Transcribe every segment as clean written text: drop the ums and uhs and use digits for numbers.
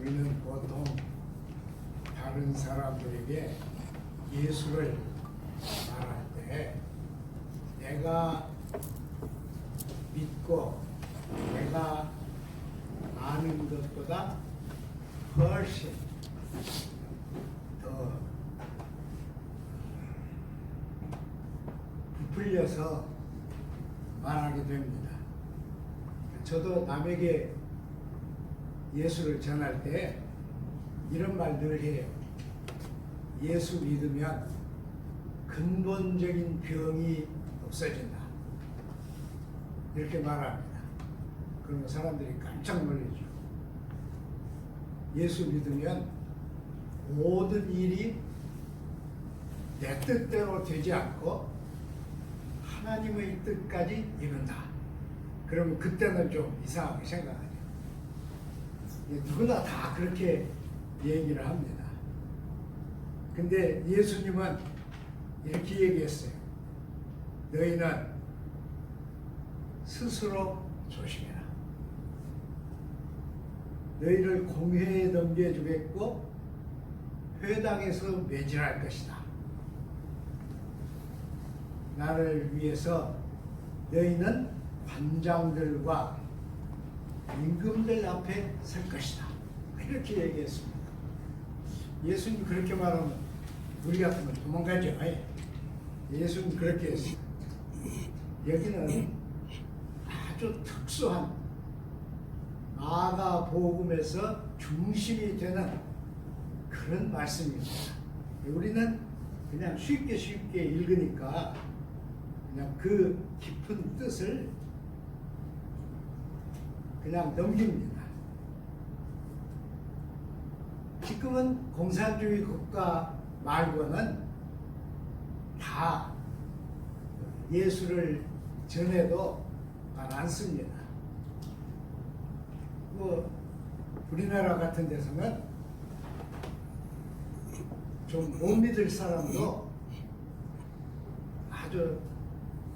우리는 보통 다른 사람들에게 예수를 말할 때 내가 믿고 내가 아는 것보다 훨씬 더 부풀려서 말하게 됩니다. 저도 남에게 예수를 전할 때 이런 말 늘 해요. 예수 믿으면 근본적인 병이 없어진다. 이렇게 말합니다. 그러면 사람들이 깜짝 놀라죠. 예수 믿으면 모든 일이 내 뜻대로 되지 않고 하나님의 뜻까지 이룬다. 그러면 그때는 좀 이상하게 생각하죠. 누구나 다 그렇게 얘기를 합니다. 근데 예수님은 이렇게 얘기했어요. 너희는 스스로 조심해라. 너희를 공회에 넘겨주겠고 회당에서 매질할 것이다. 나를 위해서 너희는 관장들과 임금들 앞에 설 것이다. 이렇게 얘기했습니다. 예수님 그렇게 말하면 우리 같으면 도망가죠. 예수님 그렇게 했어요. 여기는 아주 특수한 마가복음에서 중심이 되는 그런 말씀입니다. 우리는 그냥 쉽게 읽으니까 그냥 그 깊은 뜻을 그냥 넘깁니다. 지금은 공산주의 국가 말고는 다 예수를 전해도 말 않습니다. 뭐 우리나라 같은 데서는 좀 못 믿을 사람도 아주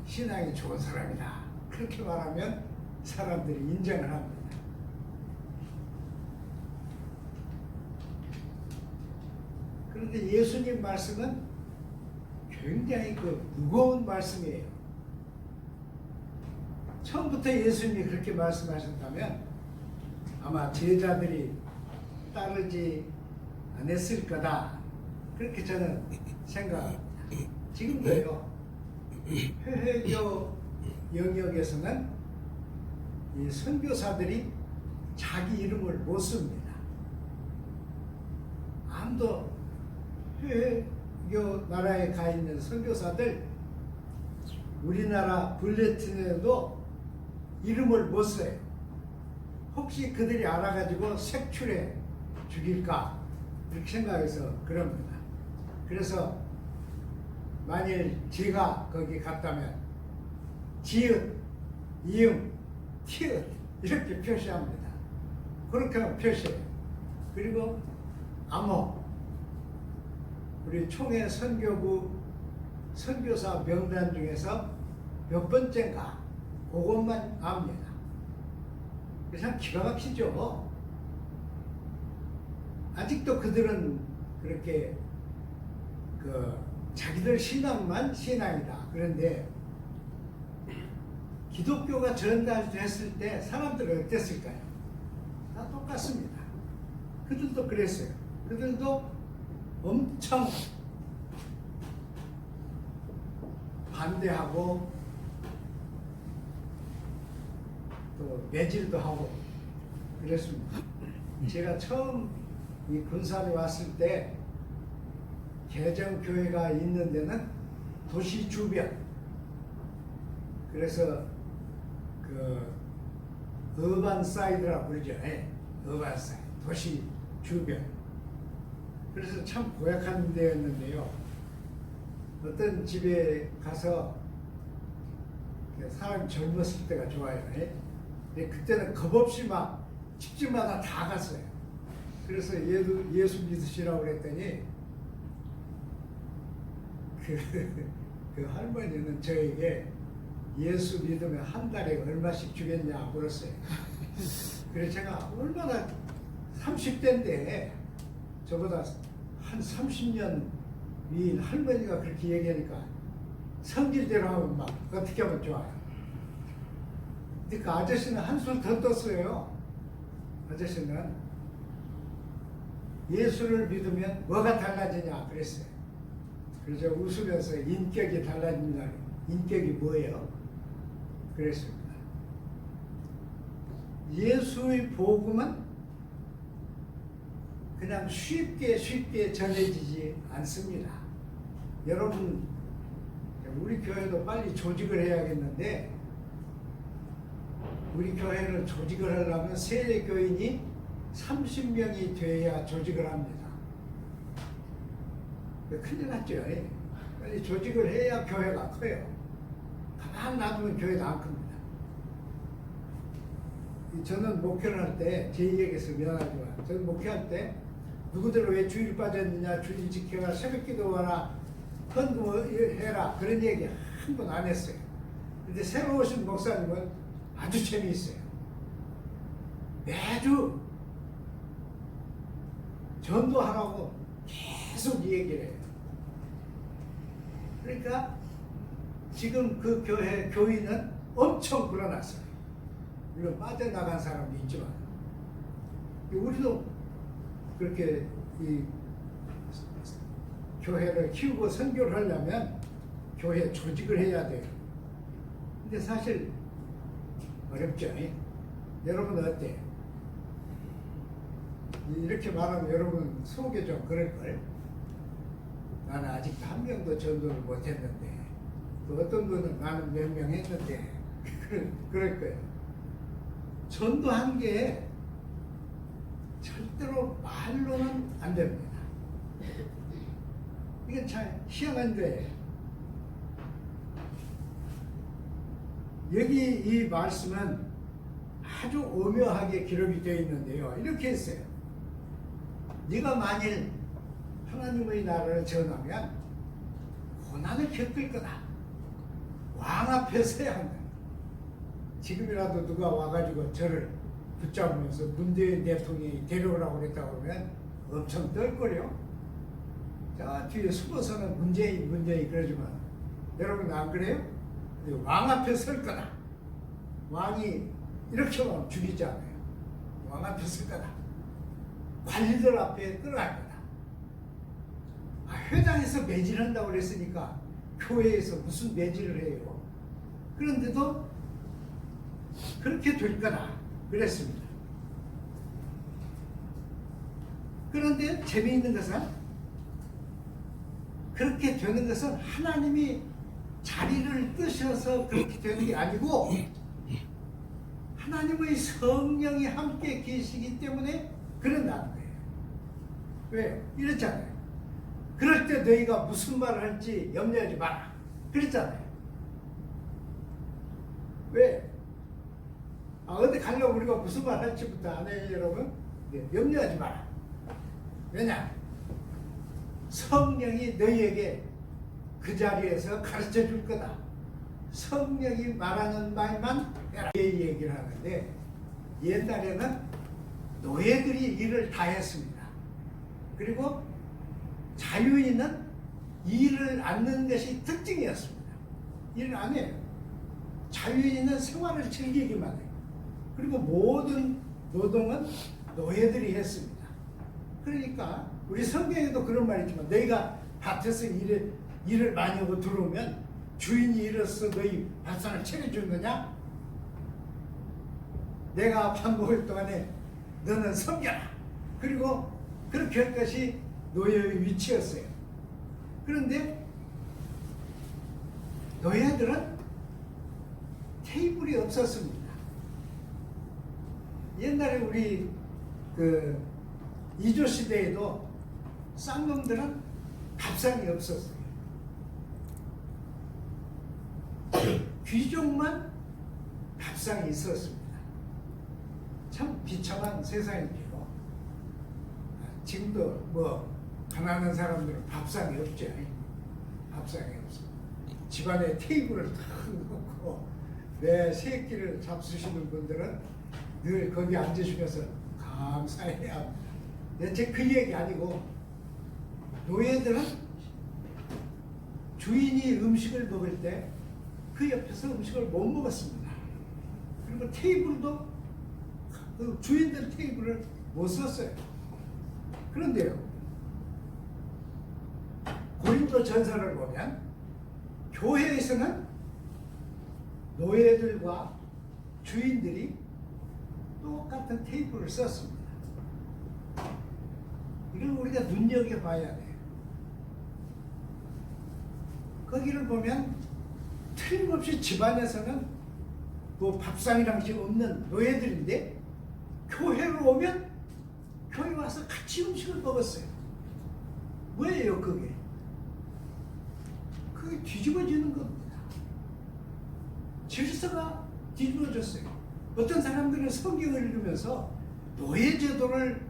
신앙이 좋은 사람이다. 그렇게 말하면 사람들이 인정을 합니다. 그런데 예수님 말씀은 굉장히 무거운 말씀이에요. 처음부터 예수님이 그렇게 말씀하셨다면 아마 제자들이 따르지 않았을 거다. 그렇게 저는 생각합니다. 지금도요. 회회교 영역에서는 이 선교사들이 자기 이름을 못 씁니다. 아무도 회교 나라에 가 있는 선교사들 우리나라 불레틴에도 이름을 못 써요. 혹시 그들이 알아가지고 색출해 죽일까 이렇게 생각해서 그럽니다. 그래서 만일 제가 거기 갔다면 지읒, 이응, 티읒 이렇게 표시합니다. 그렇게 표시해요. 그리고 암호 우리 총회 선교부 선교사 명단 중에서 몇 번째인가 그것만 압니다. 그래서 기가 막히죠. 아직도 그들은 그렇게 자기들 신앙만 신앙이다. 그런데 기독교가 전달됐을 때 사람들은 어땠을까요? 다 똑같습니다. 그들도 그랬어요. 그들도 엄청 반대하고 또 매질도 하고 그랬습니다. 제가 처음 이 군산에 왔을 때 개정교회가 있는 데는 도시 주변, 그래서 어반 사이드라고 그러죠. 어반 사이드, 도시 주변. 그래서 참 고약한 데였는데요. 어떤 집에 가서 사람이 젊었을 때가 좋아요. 근데 그때는 겁없이 막 집집마다 다 갔어요. 그래서 예수 믿으시라고 그랬더니 그 할머니는 저에게 예수 믿으면 한 달에 얼마씩 주겠냐 물었어요. 그래서 제가 얼마나 30대인데 저보다 한 30년 위인 할머니가 그렇게 얘기하니까 성질대로 하면 막 어떻게 하면 좋아요. 근데 그 아저씨는 한술 더 떴어요. 아저씨는 예수를 믿으면 뭐가 달라지냐 그랬어요. 그래서 웃으면서 인격이 달라집니다. 인격이 뭐예요? 그랬습니다. 예수의 복음은 그냥 쉽게 전해지지 않습니다. 여러분, 우리 교회도 빨리 조직을 해야겠는데, 우리 교회를 조직을 하려면 세례 교인이 30명이 돼야 조직을 합니다. 큰일 났죠. 빨리 조직을 해야 교회가 커요. 가만 놔두면 교회가 안 큽니다. 저는 목회를 할 때, 제 얘기에서 미안하지만, 저는 목회할 때 누구들 왜 주일 빠졌느냐, 주일 지켜라, 새벽 기도하라, 헌금해라, 그런 얘기 한 번 안 했어요. 근데 새로 오신 목사님은 아주 재미있어요. 매주 전도하라고 계속 얘기를 해요. 그러니까 지금 그 교회 교인은 엄청 불어났어요. 물론 빠져나간 사람도 있지만 우리도 그렇게 이 교회를 키우고 선교를 하려면 교회 조직을 해야 돼요. 근데 사실 어렵죠. 여러분 어때요? 이렇게 말하면 여러분 속에 좀 그럴걸? 나는 아직도 한 명도 전도를 못했는데 또 어떤 분은 나는 몇 명 했는데 그럴 거예요. 전도한 게 절대로 말로는 안 됩니다. 이게 참 희한한데 여기 이 말씀은 아주 오묘하게 기록이 되어 있는데요. 이렇게 했어요. 네가 만일 하나님의 나라를 전하면 고난을 겪을 거다. 왕 앞에 서야 한다. 지금이라도 누가 와가지고 저를 붙잡으면서 문재인 대통령이 데려오라고 그랬다고 그러면 엄청 떨거려. 저 뒤에 숨어서는 문재인 그러지만 여러분 안 그래요? 왕 앞에 설 거다. 왕이 이렇게 하면 죽이지 않아요. 왕 앞에 설 거다. 관리들 앞에 끌어갈 거다. 회당에서 매질한다고 그랬으니까 교회에서 무슨 매질을 해요. 그런데도 그렇게 될 거다 그랬습니다. 그런데 재미있는 것은 그렇게 되는 것은 하나님이 자리를 뜨셔서 그렇게 되는 게 아니고 하나님의 성령이 함께 계시기 때문에 그런다는 거예요. 왜? 이랬잖아요. 그럴 때 너희가 무슨 말을 할지 염려하지 마라. 그랬잖아요. 왜? 어디 가려고 우리가 무슨 말 할지부터 안 해요, 여러분? 네, 염려하지 마라. 왜냐? 성령이 너희에게 그 자리에서 가르쳐 줄 거다. 성령이 말하는 말만 해라. 이 얘기를 하는데 옛날에는 노예들이 일을 다 했습니다. 그리고 자유인은 일을 않는 것이 특징이었습니다. 일을 안 해요. 자유인은 생활을 즐기기만 해요. 그리고 모든 노동은 노예들이 했습니다. 그러니까 우리 성경에도 그런 말이 있지만 너희가 밭에서 일을 많이 하고 들어오면 주인이 이로써 너희 밭산을 차려준 거냐? 내가 밥 먹을 동안에 너는 섬겨라. 그리고 그렇게 할 것이 노예의 위치였어요. 그런데 노예들은 테이블이 없었습니다. 옛날에 우리 그 이조 시대에도 쌍놈들은 밥상이 없었어요. 귀족만 밥상이 있었습니다. 참 비참한 세상이죠. 지금도 뭐 가난한 사람들은 밥상이 없죠. 밥상이 없어. 집안에 테이블을 탁 놓고 내 새끼를 잡수시는 분들은 늘 거기 앉으시면서 감사해야 합니다. 제그 얘기 아니고 노예들은 주인이 음식을 먹을 때 그 옆에서 음식을 못 먹었습니다. 그리고 테이블도 그 주인들 테이블을 못 썼어요. 그런데요, 고린도 전서를 보면 교회에서는 노예들과 주인들이 똑같은 테이블을 썼습니다. 이걸 우리가 눈여겨봐야 돼요. 거기를 보면 틀림없이 집안에서는 뭐 밥상이랑 없는 노예들인데 교회로 오면 교회 와서 같이 음식을 먹었어요. 뭐예요 그게? 그게 뒤집어지는 겁니다. 질서가 뒤집어졌어요. 어떤 사람들은 성경을 읽으면서 노예제도를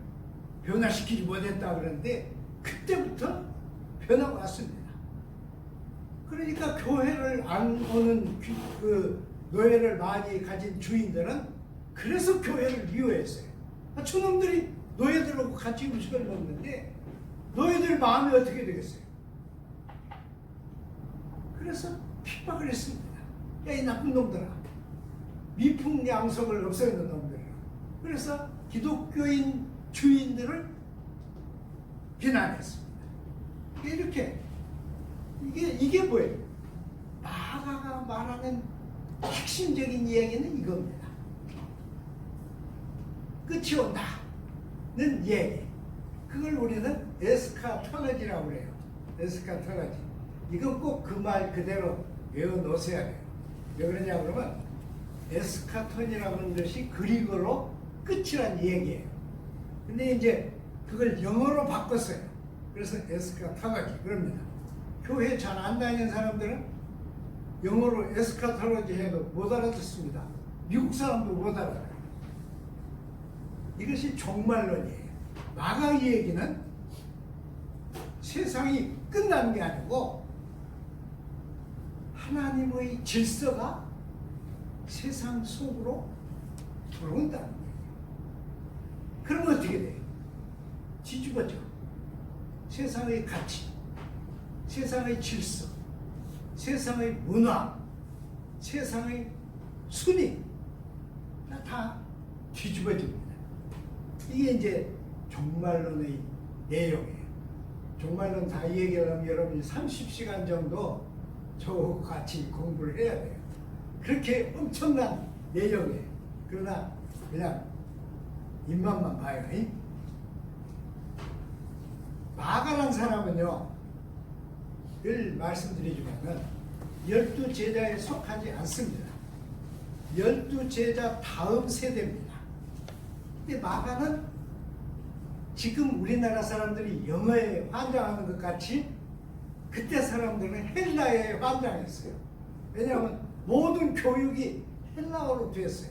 변화시키지 못했다 그러는데 그때부터 변화가 왔습니다. 그러니까 교회를 안 오는 그 노예를 많이 가진 주인들은 그래서 교회를 미워했어요. 저놈들이 노예들하고 같이 음식을 먹는데 노예들 마음이 어떻게 되겠어요? 그래서 핍박을 했습니다. 야, 이 나쁜 놈들아, 미풍양속을 없애는 놈들이라. 그래서 기독교인 주인들을 비난했습니다. 이렇게 이게 뭐예요? 마가가 말하는 핵심적인 이야기는 이겁니다. 끝이 온다는 얘기. 그걸 우리는 에스카톨로지라고 그래요. 에스카톨로지. 이건 꼭 그 말 그대로 외워놓으셔야 돼요. 왜 그러냐 그러면 에스카톤이라고 하는 것이 그리고로 끝이란 얘기예요. 근데 이제 그걸 영어로 바꿨어요. 그래서 에스카톨로지 그럽니다. 교회 잘 안 다니는 사람들은 영어로 에스카톨로지 해도 못 알아듣습니다. 미국 사람도 못 알아들어요. 이것이 종말론이에요. 마가 얘기는 세상이 끝나는 게 아니고 하나님의 질서가 세상 속으로 들어온다는 거예요. 그러면 어떻게 돼요? 뒤집어져. 세상의 가치, 세상의 질서, 세상의 문화, 세상의 순위 다 뒤집어집니다. 이게 이제 종말론의 내용이에요. 종말론 다 얘기하려면 여러분이 30시간 정도 저하고 같이 공부를 해야 돼요. 그렇게 엄청난 내용이에요. 그러나 그냥 입맛만 봐요. 마가란 사람은요, 늘 말씀드리지만은 12제자에 속하지 않습니다. 12제자 다음 세대입니다. 근데 마가는 지금 우리나라 사람들이 영어에 환장하는 것 같이 그때 사람들은 헬라에 환장했어요. 왜냐하면 모든 교육이 헬라어로 됐어요.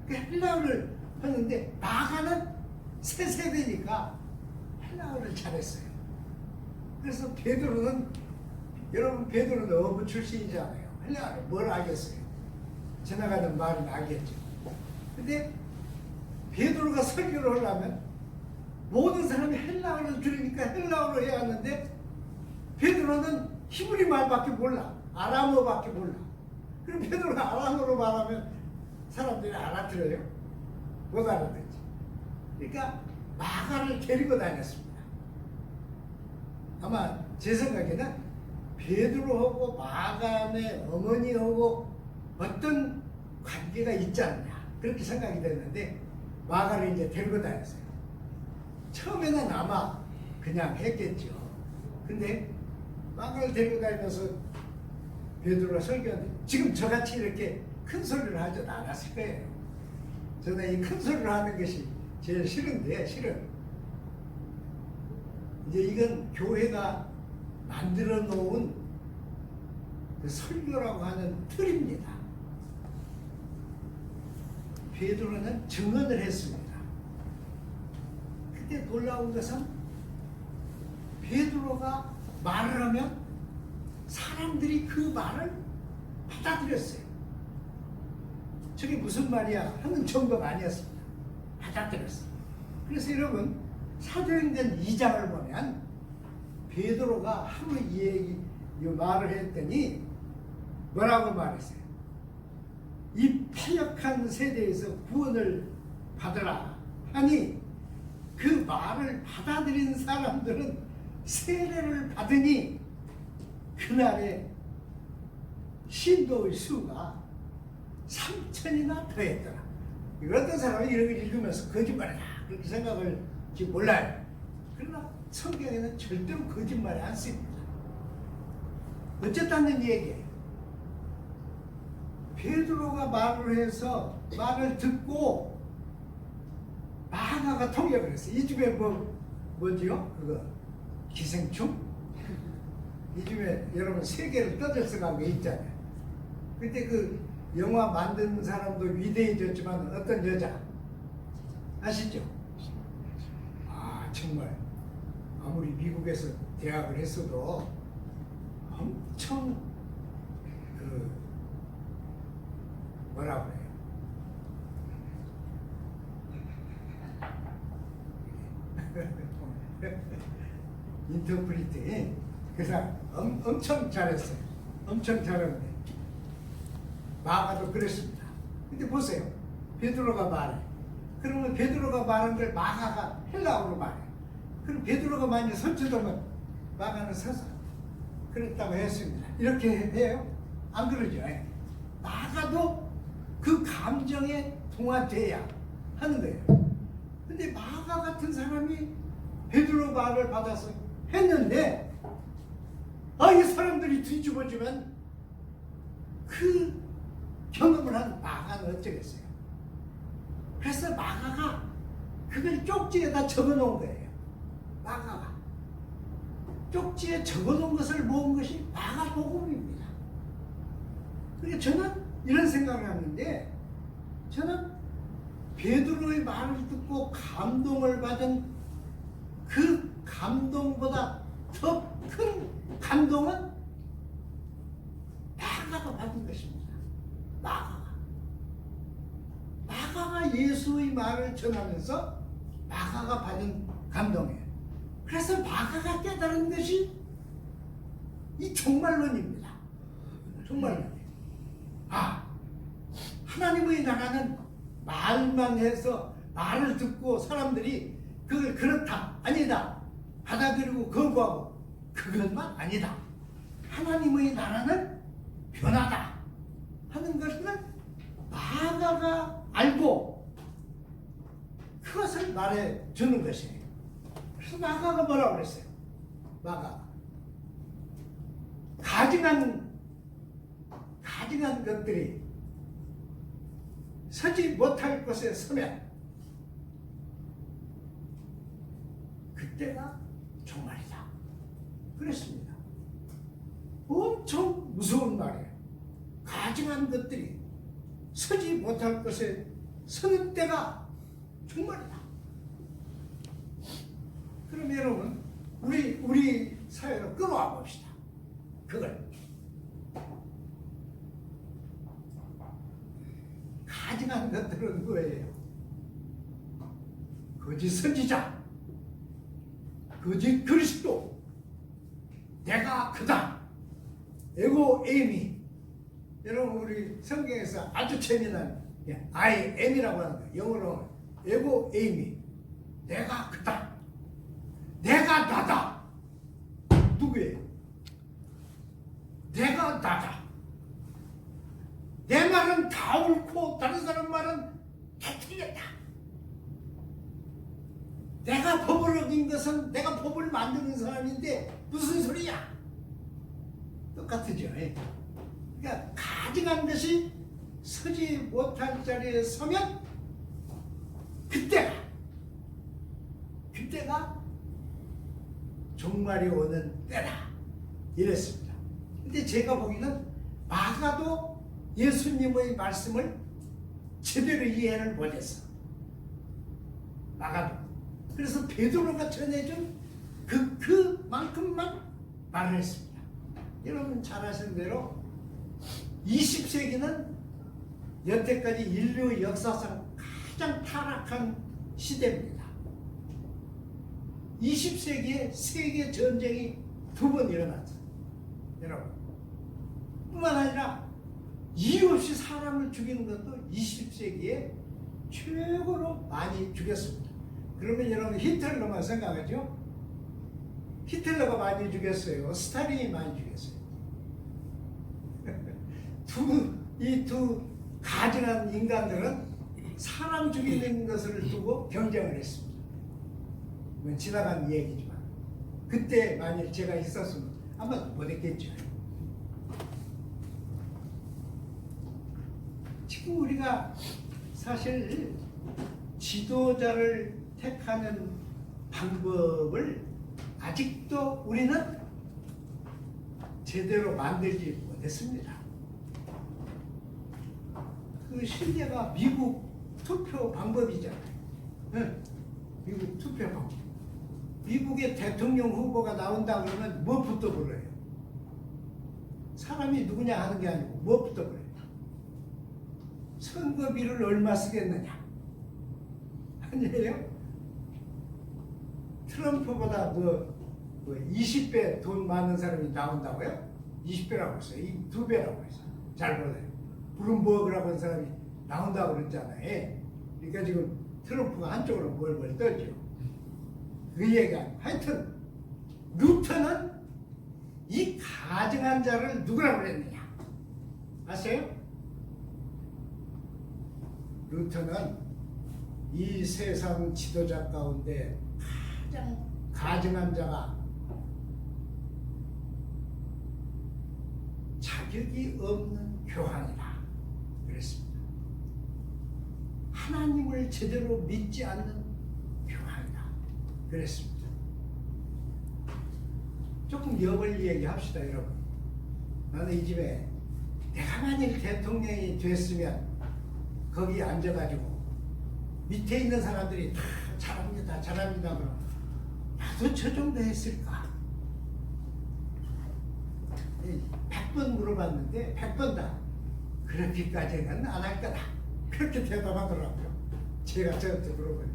헬라어를 하는데 마가는 새 세대니까 헬라어를 잘했어요. 그래서 베드로는, 여러분 베드로는 어부 출신이잖아요. 헬라어를 뭘 알겠어요? 지나가는 말은 알겠죠. 근데 베드로가 설교를 하려면 모든 사람이 헬라어를 들으니까 헬라어로 해야 하는데 베드로는 히브리 말밖에 몰라. 아람어밖에 몰라. 그럼 베드로가 아람어로 말하면 사람들이 알아들어요? 못 알아듣지. 그러니까 마가를 데리고 다녔습니다. 아마 제 생각에는 베드로하고 마가의 어머니하고 어떤 관계가 있지 않냐 그렇게 생각이 됐는데 마가를 이제 데리고 다녔어요. 처음에는 아마 그냥 했겠죠. 근데 마가를 데리고 다니면서 베드로가 설교하는데 지금 저같이 이렇게 큰 소리를 하지 않았을 거예요. 저는 이 큰 소리를 하는 것이 제일 싫은데, 이제 이건 교회가 만들어 놓은 그 설교라고 하는 틀입니다. 베드로는 증언을 했습니다. 그때 놀라운 것은 베드로가 말을 하면 사람들이 그 말을 받아들였어요. 저게 무슨 말이야 하는 정도가 아니었습니다. 받아들였어요. 그래서 여러분 사도행전 2장을 보면 베드로가 하루 이 말을 했더니 뭐라고 말했어요? 이 패역한 세대에서 구원을 받으라 하니 그 말을 받아들인 사람들은 세례를 받으니 그날에 신도의 수가 3,000이나 더했더라. 어떤 사람이 이런 걸 읽으면서 거짓말이다 그렇게 생각을지 몰라요. 그러나 성경에는 절대로 거짓말이 안 씁니다. 어쨌다는 얘기예요. 베드로가 말을 해서 말을 듣고 마가가 통역을 했어요. 이 집에 뭐지요? 그거 기생충? 이 집에 여러분 세계를 떠들썩한 게 있잖아요. 그때 그 영화 만든 사람도 위대해졌지만 어떤 여자 아시죠? 아 정말 아무리 미국에서 대학을 했어도 엄청 그 뭐라 그래요? 인터프리트 그 사람 엄청 잘했어요. 엄청 잘했는데 마가도 그랬습니다. 근데 보세요. 베드로가 말해. 그러면 베드로가 말한 걸 마가가 헬라어로 말해. 그럼 베드로가 만약 선처되면 마가는 서서 그랬다고 했습니다. 이렇게 해요? 안 그러죠? 마가도 그 감정에 동화돼야 하는 거예요. 근데 마가 같은 사람이 베드로 말을 받아서 했는데 이 사람들이 뒤집어지면 그 경험을 한 마가는 어쩌겠어요? 그래서 마가가 그걸 쪽지에다 적어놓은 거예요. 마가가 쪽지에 적어놓은 것을 모은 것이 마가복음입니다. 그러니까 저는 이런 생각을 하는데 저는 베드로의 말을 듣고 감동을 받은 그 감동보다 더 큰 감동은 마가가 받은 것입니다. 마가가 예수의 말을 전하면서 마가가 받은 감동이에요. 그래서 마가가 깨달은 것이 이 종말론입니다. 종말론. 하나님의 나라는 말만 해서 말을 듣고 사람들이 그걸 그렇다 아니다 받아들이고 거부하고 그것만 아니다. 하나님의 나라는 변하다 하는 것을 마가가 알고 그것을 말해 주는 것이에요. 그래서 마가가 뭐라고 그랬어요? 마가가 가증한 것들이 서지 못할 곳에 서면 그때가 종말이다. 그랬습니다. 엄청 무서운 말이에요. 가증한 것들이 서지 못할 곳에 서는 때가 종말이다. 그럼 여러분 우리 사회로 끌어와 봅시다. 그걸 가증한 것들은 뭐예요? 거짓 선지자, 거짓 그리스도, 내가 그다, 에고 에이미. 여러분 우리 성경에서 아주 재미난 I am이라고 하는 거예요. 영어로 에고 에이미. 내가 그다, 내가 나다. 누구예요? 내가 나다. 내 말은 다 옳고 다른 사람 말은 다 틀렸다. 내가 법을 어긴 것은 내가 법을 만드는 사람인데 무슨 소리야? 똑같으죠. 그러니까 가증한 것이 서지 못할 자리에 서면 그때가 종말이 오는 때다. 이랬습니다. 근데 제가 보기에는 마가도 예수님의 말씀을 제대로 이해를 못했어. 마가도. 그래서 베드로가 전해준 그만큼만 말을 했습니다. 여러분 잘 아시는 대로 20세기는 여태까지 인류 역사상 가장 타락한 시대입니다. 20세기에 세계 전쟁이 2번 일어났어요. 여러분. 뿐만 아니라 이유 없이 사람을 죽이는 것도 20세기에 최고로 많이 죽였습니다. 그러면 여러분 히틀러만 생각하죠? 히틀러가 많이 죽였어요. 스탈린이 많이 죽였어요. 이 두 가증한 인간들은 사람 죽이는 것을 두고 경쟁을 했습니다. 지나간 얘기지만 그때 만일 제가 있었으면 아마 못했겠죠. 지금 우리가 사실 지도자를 택하는 방법을 아직도 우리는 제대로 만들지 못했습니다. 그 실제가 미국 투표 방법이잖아요. 네, 미국 투표 방법. 미국의 대통령 후보가 나온다 그러면 무엇부터 불러요? 사람이 누구냐 하는 게 아니고 무엇부터 불러요? 선거비를 얼마 쓰겠느냐? 아니에요? 트럼프보다 20배 돈 많은 사람이 나온다고요? 20배라고 했어요. 2배라고 했어요. 잘 몰라요. 블룸버그라고 하는 사람이 나온다고 그랬잖아요. 그러니까 지금 트럼프가 한쪽으로 몰골 떠죠. 그 얘기가 하여튼 루터는 이 가증한 자를 누구라고 그랬느냐? 아세요? 루터는 이 세상 지도자 가운데 가장 가증한 자가 자격이 없는 교황이다 그랬습니다. 하나님을 제대로 믿지 않는 교황이다 그랬습니다. 조금 여벌 얘기합시다 여러분. 나는 이 집에 내가 만일 대통령이 됐으면 거기 앉아가지고 밑에 있는 사람들이 다 잘합니다 잘합니다 그럼 나도 저 정도 했을까? 100번 물어봤는데 100번 다 그렇게까지는 안 할 거다 그렇게 대답하더라고요. 제가 저한테 물어보니까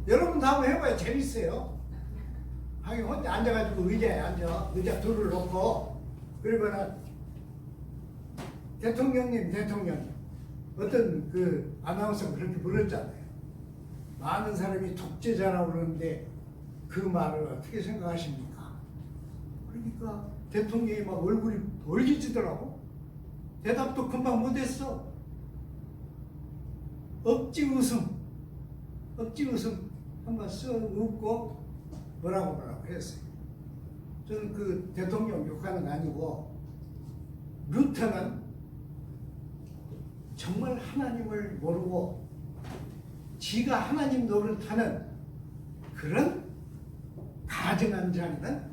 여러분도 한번 해봐요. 재밌어요. 하긴 혼자 앉아가지고 의자에 앉아 의자 둘을 놓고 그러거나 대통령님 어떤 그 아나운서가 그렇게 물었잖아요. 많은 사람이 독재자라고 그러는데 그 말을 어떻게 생각하십니까? 그러니까 대통령이 막 얼굴이 벌개지더라고. 대답도 금방 못했어. 억지 웃음 한번 쓱 웃고 뭐라고 했어요. 저는 그 대통령 욕하는 거 아니고 루터는 정말 하나님을 모르고 지가 하나님 노릇하는 그런 가증한 자는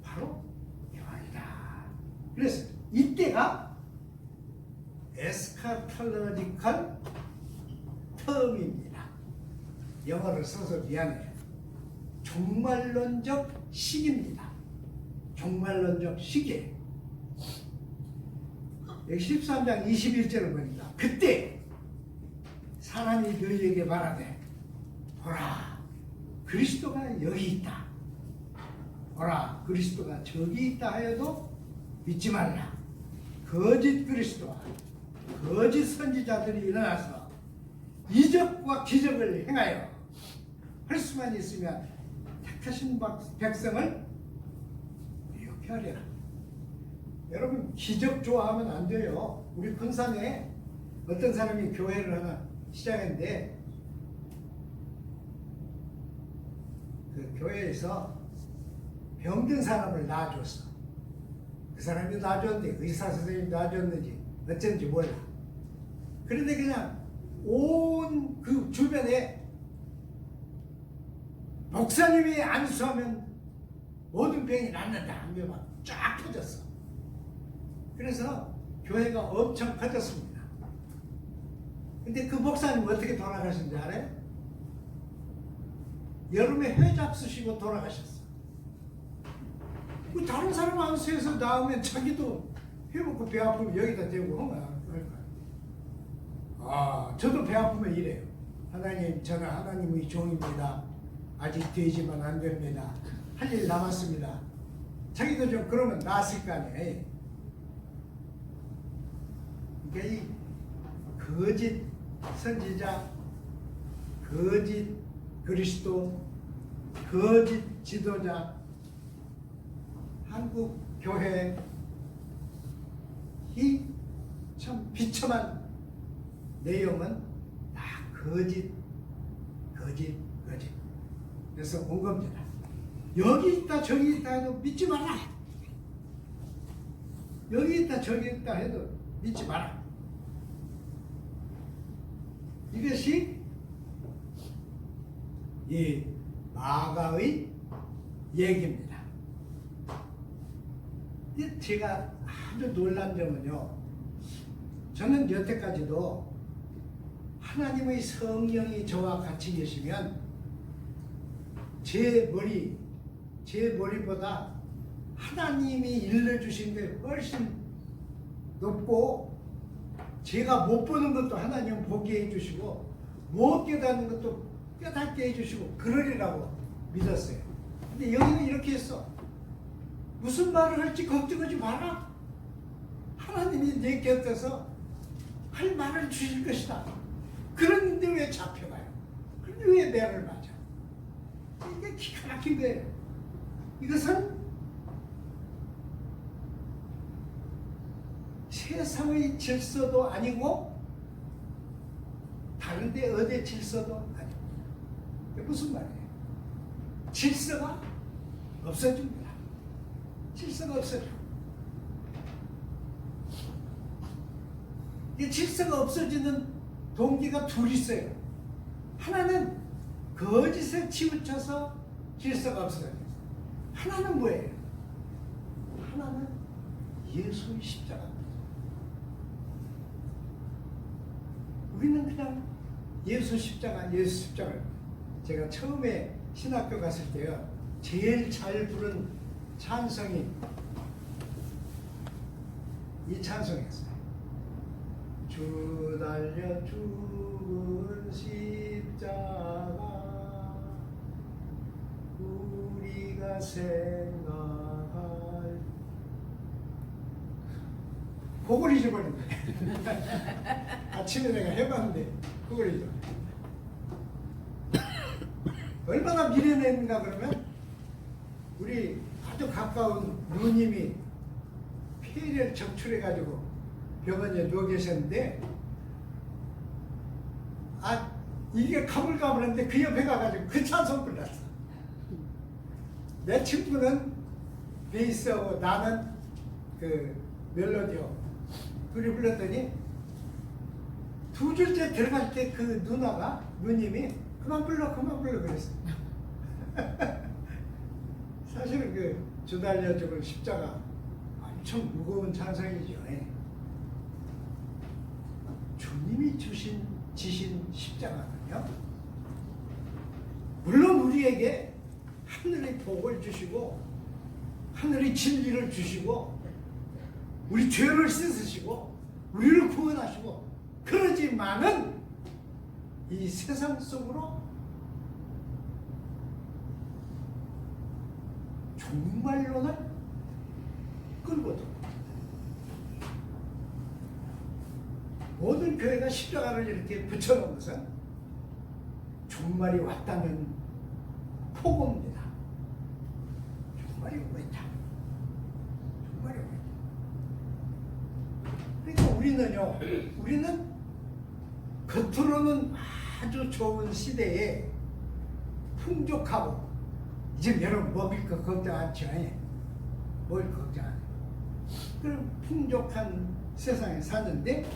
바로 교황이다. 그래서 이때가 에스카탈로지컬 텀입니다. 영어를 써서 미안해요. 종말론적 시기입니다. 종말론적 시기예요. 13장 21절을 보니까 그때 사람이 너희에게 말하되 보라 그리스도가 여기 있다. 보라 그리스도가 저기 있다 하여도 믿지 말라. 거짓 그리스도와 거짓 선지자들이 일어나서 이적과 기적을 행하여 할 수만 있으면 택하신 백성을 미혹해 하리라. 여러분 기적 좋아하면 안 돼요. 우리 군산에 어떤 사람이 교회를 하나 시작했는데 그 교회에서 병든 사람을 놔줬어. 그 사람이 놔줬는데 의사 선생님이 놔줬는지 어쩐지 몰라. 그런데 그냥 온 그 주변에 목사님이 안수하면 모든 병이 낫는다 하며 막 쫙 터졌어. 그래서 교회가 엄청 커졌습니다. 근데 그 목사님 어떻게 돌아가신지 알아요? 여름에 회잡 쓰시고 돌아가셨어. 다른 사람 안수해서 나오면 자기도 회먹고 배 아프면 여기다 대고 하면 저도 배 아프면 이래요. 하나님, 저는 하나님의 종입니다. 아직 되지만 안 됩니다. 할 일 남았습니다. 자기도 좀 그러면 나았을 거 아니에요. 그러니까 이 거짓 선지자, 거짓 그리스도, 거짓 지도자, 한국 교회 이 참 비참한 내용은 다 거짓. 그래서 온 겁니다. 여기 있다 저기 있다 해도 믿지 마라. 여기 있다 저기 있다 해도 믿지 마라. 이것이 이 마가의 얘기입니다. 제가 아주 놀란 점은요, 저는 여태까지도 하나님의 성령이 저와 같이 계시면 제 머리보다 하나님이 일러주신 게 훨씬 높고, 제가 못 보는 것도 하나님 보게 해주시고, 못 깨닫는 것도 깨닫게 해주시고 그러리라고 믿었어요. 근데 여기는 이렇게 했어. 무슨 말을 할지 걱정하지 마라. 하나님이 내 곁에서 할 말을 주실 것이다. 그런데 왜 잡혀가요? 그런데 왜 매를 맞아? 이게 기가 막힌 거예요. 이것은 세상의 질서도 아니고 다른데 어디 질서도 아니고. 이게 무슨 말이에요? 질서가 없어집니다. 질서가 없어져. 이 질서가 없어지는 동기가 둘 있어요. 하나는 거짓에 치우쳐서 질서가 없어져요. 하나는 뭐예요? 하나는 예수의 십자가입니다. 우리는 그냥 예수 십자가. 제가 처음에 신학교 갔을 때요, 제일 잘 부른 찬송이 이 찬송이었어요. 주 달려 죽은 십자가 우리가 생각할, 그걸 잊어버린 거예요. 아침에 내가 해봤는데 그걸 잊어버린 거예요. 얼마나 미련했는가 그러면, 우리 아주 가까운 누님이 폐렴 적출해가지고 병원에 누워 계셨는데, 이게 가물가물한데 그 옆에 가가지고 그 찬송 불렀어. 내 친구는 베이스하고 나는 그 멜로디요. 둘이 불렀더니 두 줄째 들어갈 때 그 누님이 그만 불러 그랬어. 사실은 그 주달려 죽은 십자가 엄청 무거운 찬송이죠. 주님이 지신 십자가는요, 물론 우리에게 하늘의 복을 주시고 하늘의 진리를 주시고 우리 죄를 씻으시고 우리를 구원하시고, 그러지만은 이 세상 속으로 종말론을 끌고 들어옵니다. 모든 교회가 십자가를 이렇게 붙여놓은 것은 종말이 왔다는 포고입니다. 종말이 오고 있다. 종말이 오고 있다. 그러니까 우리는 겉으로는 아주 좋은 시대에 풍족하고, 이제 여러분 먹을 거 걱정 않죠? 먹을 거 걱정 안 해요. 그럼 풍족한 세상에 사는데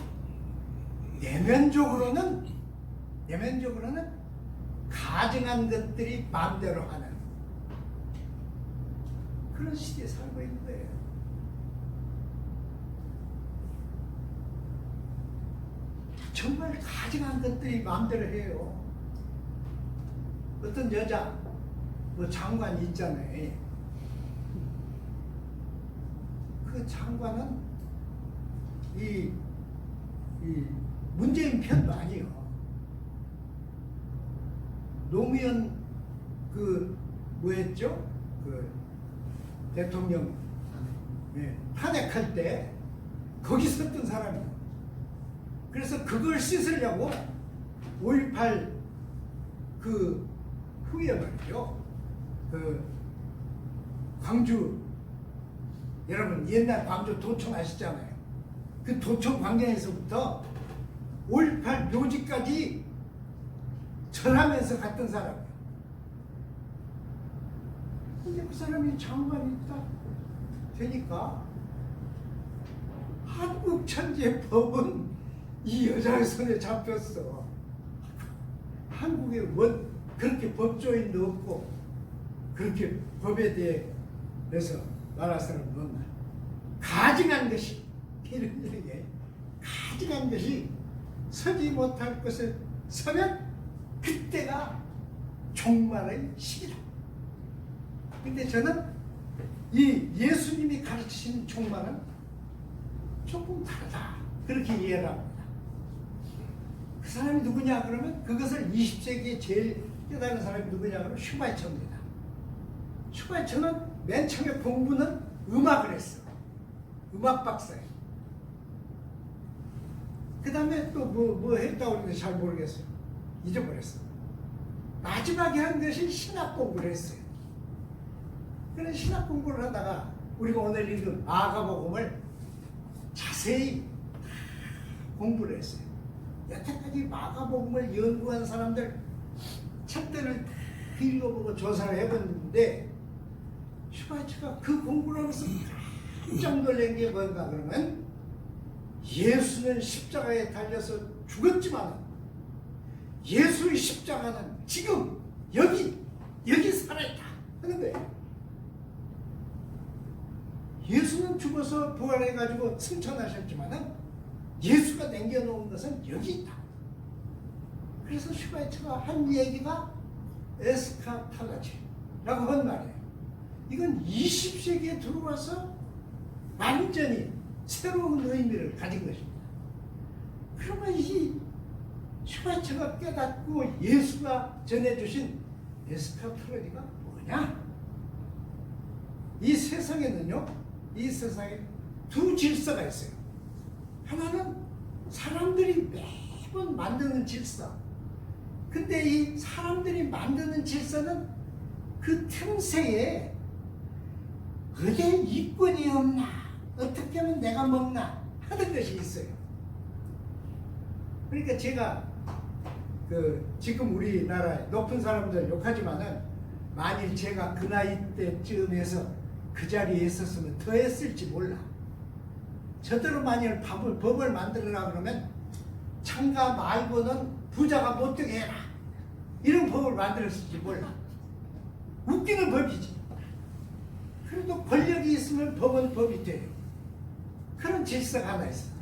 내면적으로는 가증한 것들이 마음대로 하는 그런 시대에 살고 있는 거예요. 정말 가증한 것들이 마음대로 해요. 어떤 여자, 장관이 있잖아요. 그 장관은 이 문재인 편도 아니에요. 노무현 그 뭐였죠? 그 대통령 탄핵할 때 거기 섰던 사람이에요. 그래서 그걸 씻으려고 5.18 그 후에 말이죠. 그 광주, 여러분 옛날 광주 도청 아시잖아요. 그 도청 광장에서부터 5.18 묘지까지 절하면서 갔던 사람이에요. 근데 그 사람이 장관이 딱 되니까 한국 천재법은 이 여자의 손에 잡혔어. 한국에 원 그렇게 법조인도 없고 그렇게 법에 대해서 말할 사람은 없나. 가증한 것이 이런 얘기에 가증한 것이 서지 못할 것을 서면 그때가 종말의 시기다. 근데 저는 이 예수님이 가르치시는 종말은 조금 다르다. 그렇게 이해를 합니다. 그 사람이 누구냐 그러면 그것을 20세기에 제일 깨달은 사람이 누구냐 그러면 슈바이처입니다. 슈바이처는 맨 처음에 공부는 음악을 했어. 음악 박사예요. 그 다음에 또 뭐 했다고 그러는데 잘 모르겠어요. 잊어버렸어. 마지막에 한 것이 신학 공부를 했어요. 그런 신학 공부를 하다가 우리가 오늘 읽은 마가복음을 자세히 공부를 했어요. 여태까지 마가복음을 연구한 사람들 책들을 다 읽어보고 조사를 해봤는데 슈바이처가 그 공부를 하면서 깜짝 놀란 게 뭔가 그러면 예수는 십자가에 달려서 죽었지만 예수의 십자가는 지금 여기 살아있다 하는 거예요. 예수는 죽어서 부활해가지고 승천하셨지만 예수가 남겨놓은 것은 여기 있다. 그래서 슈바이처가 한 얘기가 에스카탈라지라고 한 말이에요. 이건 20세기에 들어와서 완전히 새로운 의미를 가진 것입니다. 그러면 이 슈바이처가 깨닫고 예수가 전해주신 에스카톨로지가 뭐냐? 이 세상에는요, 이 세상에 두 질서가 있어요. 하나는 사람들이 매번 만드는 질서. 근데 이 사람들이 만드는 질서는 그 틈새에 어디 이권이 없나, 어떻게 하면 내가 먹나 하는 것이 있어요. 그러니까 제가 지금 우리나라의 높은 사람들 욕하지만은 만일 제가 그 나이 때쯤에서 그 자리에 있었으면 더 했을지 몰라. 저대로 만일 법을 만들어라 그러면 창가 말고는 부자가 못 되게 해라. 이런 법을 만들었을지 몰라. 웃기는 법이지. 그래도 권력이 있으면 법은 법이 돼요. 그런 질서가 하나 있어.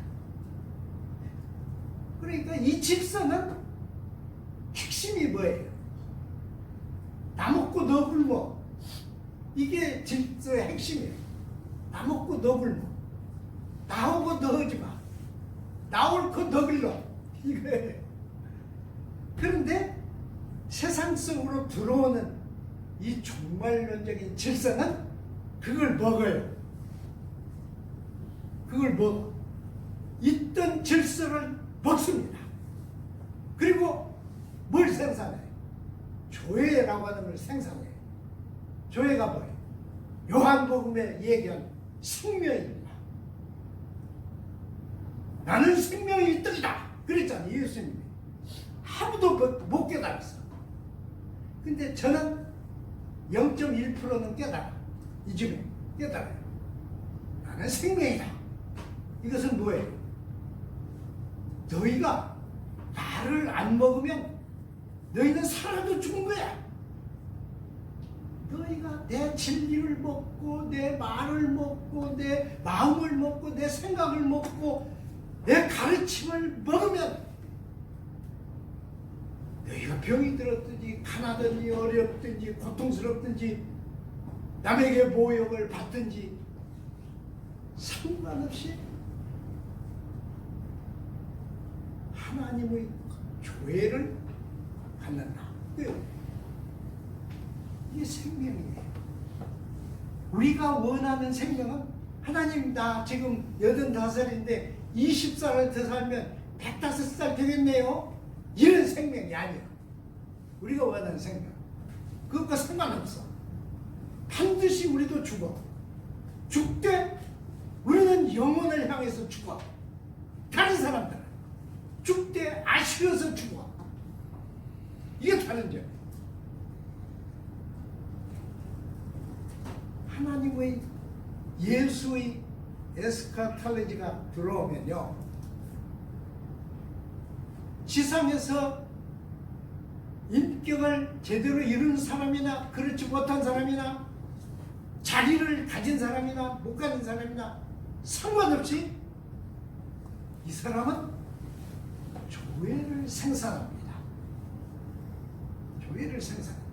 그러니까 이 질서는 핵심이 뭐예요? 나 먹고 너 굶어. 이게 질서의 핵심이에요. 나 먹고 너 굶어. 나오고 너 하지 마. 나 옳고 너 길러. 이거예요. 그런데 세상 속으로 들어오는 이 종말론적인 질서는 그걸 먹어요. 그걸 먹어. 있던 질서를 먹습니다. 그리고 뭘 생산해요? 조회라고 하는 걸 생산해요. 조회가 뭐예요? 요한복음에 얘기한 생명입니다. 나는 생명이 있더이다. 그랬잖아요. 예수님이. 아무도 못 깨달았어. 근데 저는 0.1%는 깨달아. 이쯤에 깨달아요. 나는 생명이다. 이것은 뭐예요? 너희가 나를 안 먹으면 너희는 살아도 죽은 거야. 너희가 내 진리를 먹고 내 말을 먹고 내 마음을 먹고 내 생각을 먹고 내 가르침을 먹으면 너희가 병이 들었든지 가나든지 어렵든지 고통스럽든지 남에게 모욕을 받든지 상관없이 하나님의 조회를 받는다. 이게 생명이에요. 우리가 원하는 생명은 하나님 나 지금 85살인데 20살을 더 살면 105살 되겠네요. 이런 생명이 아니야. 우리가 원하는 생명. 그것과 상관없어. 반드시 우리도 죽어. 죽되 우리는 영혼을 향해서 죽어. 다른 사람들은 죽되 아쉬워서 죽어. 이게 다른 점. 하나님의 예수의 에스카탈로지가 들어오면요, 지상에서 인격을 제대로 이룬 사람이나 그렇지 못한 사람이나 자리를 가진 사람이나 못 가진 사람이나 상관없이 이 사람은 교회를 생산합니다. 교회를 생산합니다.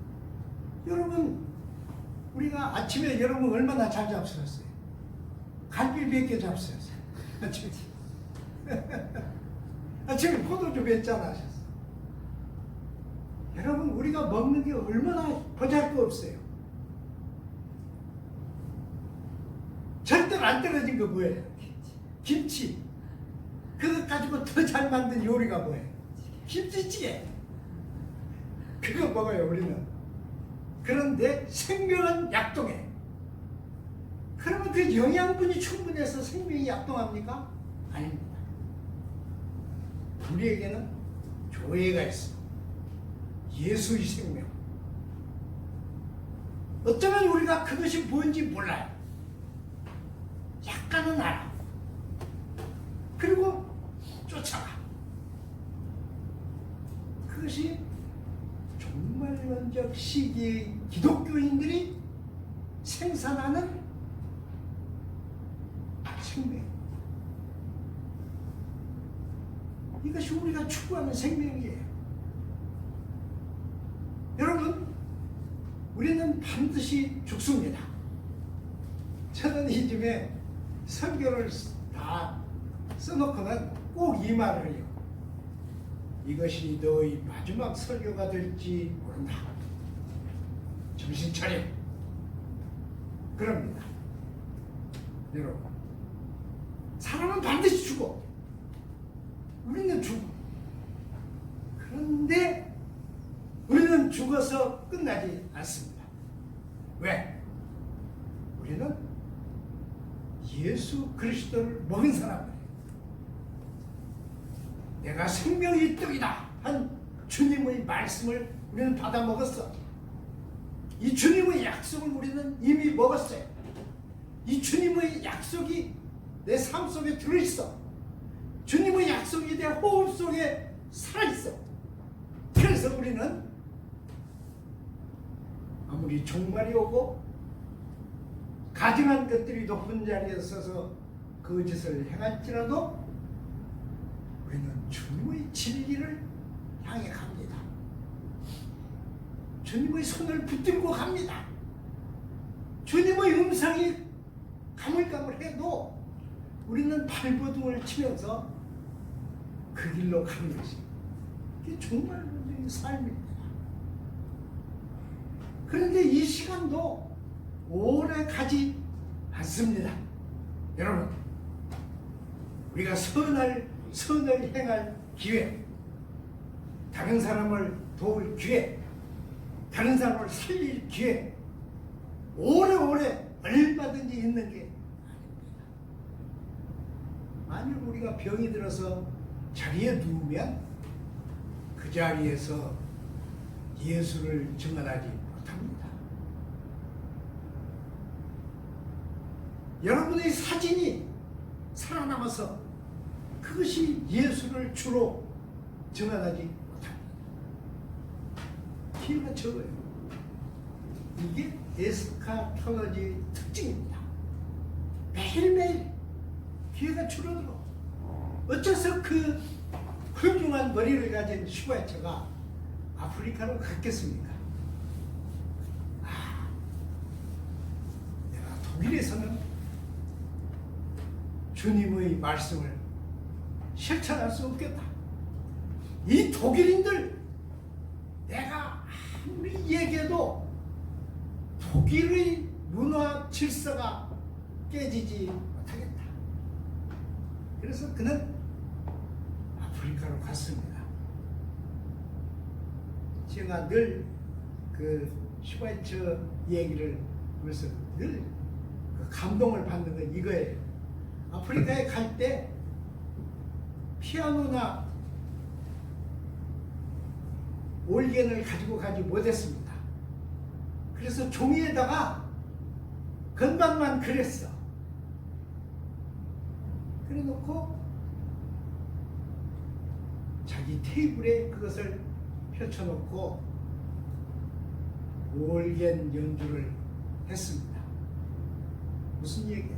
여러분, 우리가 아침에 여러분 얼마나 잘 잡수셨어요? 갈비 몇 개 잡수셨어요? 아침에. 아침에 포도주 몇 잔 하셨어요? 여러분, 우리가 먹는 게 얼마나 보잘것없어요. 절대로 안 떨어진 거 뭐예요? 김치. 그거 가지고 더 잘 만든 요리가 뭐예요? 김치찌개. 그거 먹어요, 우리는. 그런데 생명은 약동해. 그러면 그 영양분이 충분해서 생명이 약동합니까? 아닙니다. 우리에게는 교회가 있어. 예수의 생명. 어쩌면 우리가 그것이 뭔지 몰라요. 약간은 알아. 그리고 쫓아가. 그것이 종말론적 시기의 기독교인들이 생산하는 생명. 이것이 우리가 추구하는 생명이에요. 여러분, 우리는 반드시 죽습니다. 저는 이 중에 설교를 다 써놓고는 꼭 이 말을 해요. 이것이 너의 마지막 설교가 될지 모른다. 정신 차려. 그럽니다. 여러분, 사람은 반드시 죽어. 우리는 죽어. 그런데 우리는 죽어서 끝나지 않습니다. 왜? 우리는 예수 그리스도를 먹은 사람들이에요. 내가 생명의 떡이다 한 주님의 말씀을 우리는 받아 먹었어. 이 주님의 약속을 우리는 이미 먹었어요. 이 주님의 약속이 내 삶 속에 들어있어. 주님의 약속이 내 호흡 속에 살아있어. 그래서 우리는 아무리 종말이 오고 가증한 것들이 높은 자리에 서서 거짓을 행할지라도 우리는 주님의 진리를 향해 갑니다. 주님의 손을 붙들고 갑니다. 주님의 음성이 가물가물해도 우리는 발버둥을 치면서 그 길로 가는 것이 이게 정말 우리의 삶입니다. 그런데 이 시간도 오래 가지 않습니다. 여러분, 우리가 선을 행할 기회, 다른 사람을 도울 기회, 다른 사람을 살릴 기회, 오래오래 얼마든지 있는 게 아닙니다. 만일 우리가 병이 들어서 자리에 누우면 그 자리에서 예수를 증언하지 못합니다. 여러분의 사진이 살아남아서 그것이 예수를 주로 증언하지 못합니다. 기회가 적어요. 이게 에스카톨로지의 특징입니다. 매일매일 기회가 줄어들어. 어째서 그 훌륭한 머리를 가진 슈바이처가 아프리카로 갔겠습니까? 내가 독일에서는 주님의 말씀을 실천할 수 없겠다. 이 독일인들 내가 아무리 얘기해도 독일의 문화 질서가 깨지지 못하겠다. 그래서 그는 아프리카로 갔습니다. 제가 늘 그 슈바이처 얘기를 하면서 늘 그 감동을 받는 건 이거예요. 아프리카에 갈 때 피아노나 올겐을 가지고 가지 못했습니다. 그래서 종이에다가 건반만 그렸어. 그래놓고 자기 테이블에 그것을 펼쳐놓고 올겐 연주를 했습니다. 무슨 얘기예요?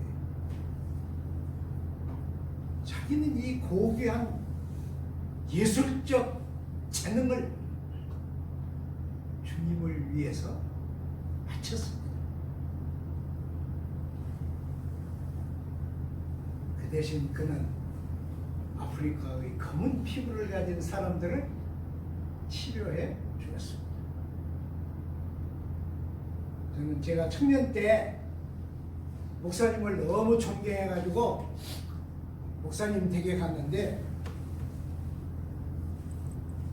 자기는 이 고귀한 예술적 재능을 주님을 위해서 바쳤습니다. 그 대신 그는 아프리카의 검은 피부를 가진 사람들을 치료해 주었습니다. 저는 제가 청년 때 목사님을 너무 존경해가지고 목사님 댁에 갔는데,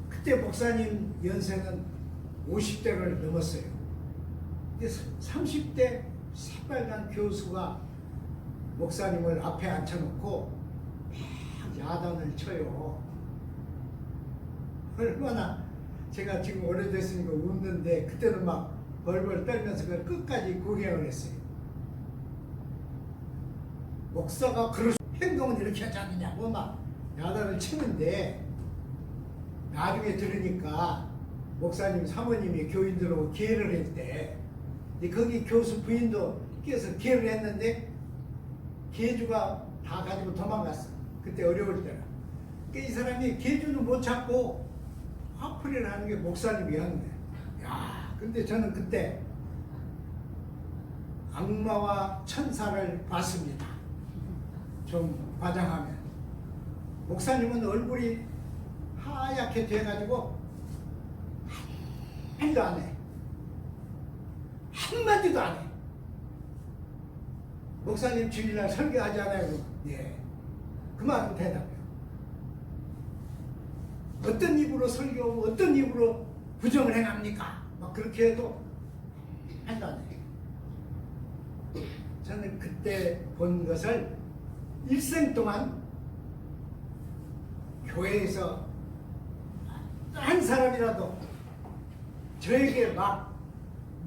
그때 목사님 연세는 50대를 넘었어요. 근데 30대 새빨간 교수가 목사님을 앞에 앉혀놓고 막 야단을 쳐요. 얼마나 제가 지금 오래됐으니까 웃는데, 그때는 막 벌벌 떨면서 그걸 끝까지 구경을 했어요. 목사가 그런 행동은 이렇게 하지 않느냐고 막 야단을 치는데, 나중에 들으니까 목사님 사모님이 교인들하고 기회를 했대. 거기 교수 부인도 끼어서 기회를 했는데 기회주가 다 가지고 도망갔어. 그때 어려울 때라. 이 사람이 기회주는 못 찾고 화풀이를 하는 게 목사님이었는데, 야, 근데 저는 그때 악마와 천사를 봤습니다. 좀 과장하면. 목사님은 얼굴이 하얗게 돼가지고 한마디도 안 해. 한마디도 안 해. 목사님 주일날 설교하지 않아요? 예. 그만 대답해요. 어떤 입으로 설교하고 어떤 입으로 부정을 행합니까? 막 그렇게 해도 한도 안 해요. 저는 그때 본 것을 일생 동안 교회에서 한 사람이라도 저에게 막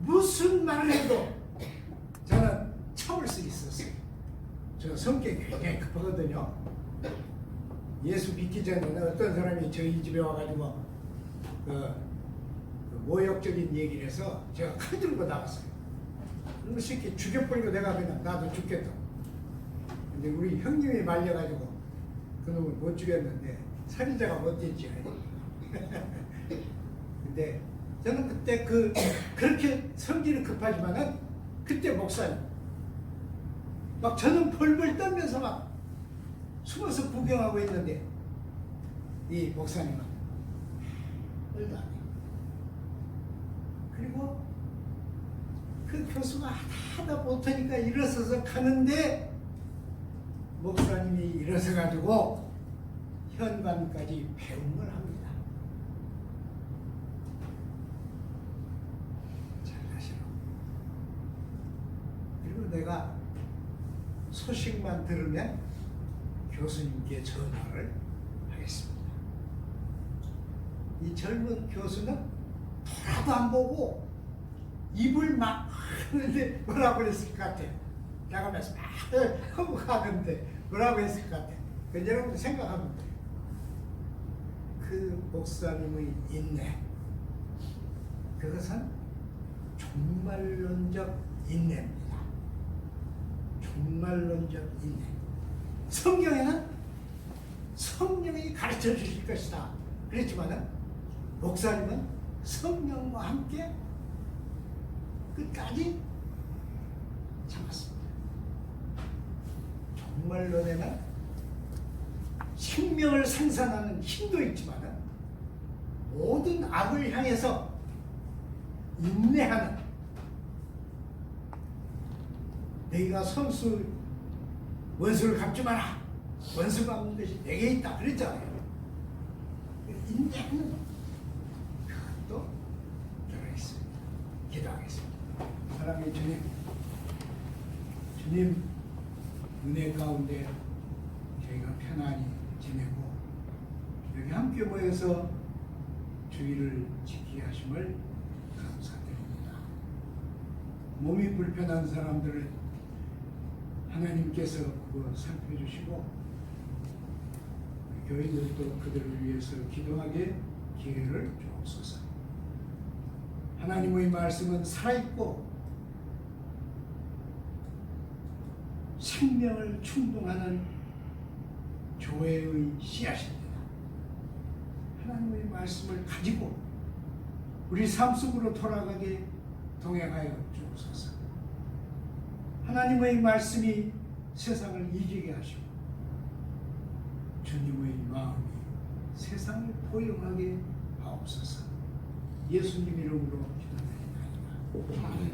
무슨 말을 해도 저는 참을 수 있었어요. 저 성격이 굉장히 급하거든요. 예수 믿기 전에는 어떤 사람이 저희 집에 와가지고 그 모욕적인 얘기를 해서 제가 칼 들고 나갔어요. 그 새끼 죽여버리고 내가 그냥 나도 죽겠다. 근데 우리 형님이 말려가지고 그놈을 못 죽였는데 살인자가 못 됐죠. 근데 저는 그때 그렇게 성질이 급하지만은 그때 목사님 막 저는 벌벌 떨면서 막 숨어서 구경하고 있는데 이 목사님은 일도 안 해요. 그리고 그 교수가 하다 못하니까 일어서서 가는데 목사님이 일어서 가지고 현관까지 배웅을 합니다. 잘 가시라. 그리고 내가 소식만 들으면 교수님께 전화를 하겠습니다. 이 젊은 교수는 돌아도 안 보고 입을 막 하는데 뭐라고 그랬을 것 같아요. 나가면서 막 하고 가는데 뭐라고 했을 것 같아요. 여러분들 생각하면 돼요. 그 목사님의 인내, 그것은 종말론적 인내입니다. 종말론적 인내. 성경에는 성령이 가르쳐 주실 것이다 그랬지만은 목사님은 성령과 함께 끝까지 참았습니다. 종말론에는 생명을 생산하는 힘도 있지만은 모든 악을 향해서 인내하는 너희가 선수 원수를 갚지 마라. 원수 갚는 것이 내게 있다. 그랬잖아요. 인내하는 그것도 들어있습니다. 기도하겠습니다. 사랑의 주님, 주님 은혜 가운데 저희가 편안히 지내고 여기 함께 모여서 주의를 지키게 하심을 감사드립니다. 몸이 불편한 사람들을 하나님께서 그거 살펴주시고 교인들도 그들을 위해서 기도하게 기회를 주옵소서. 하나님의 말씀은 살아있고 생명을 충동하는 교회의 씨앗입니다. 하나님의 말씀을 가지고 우리 삶 속으로 돌아가게 동행하여 주옵소서. 하나님의 말씀이 세상을 이기게 하시고 주님의 마음이 세상을 포용하게 하옵소서. 예수님 이름으로 기도드립니다. 아멘.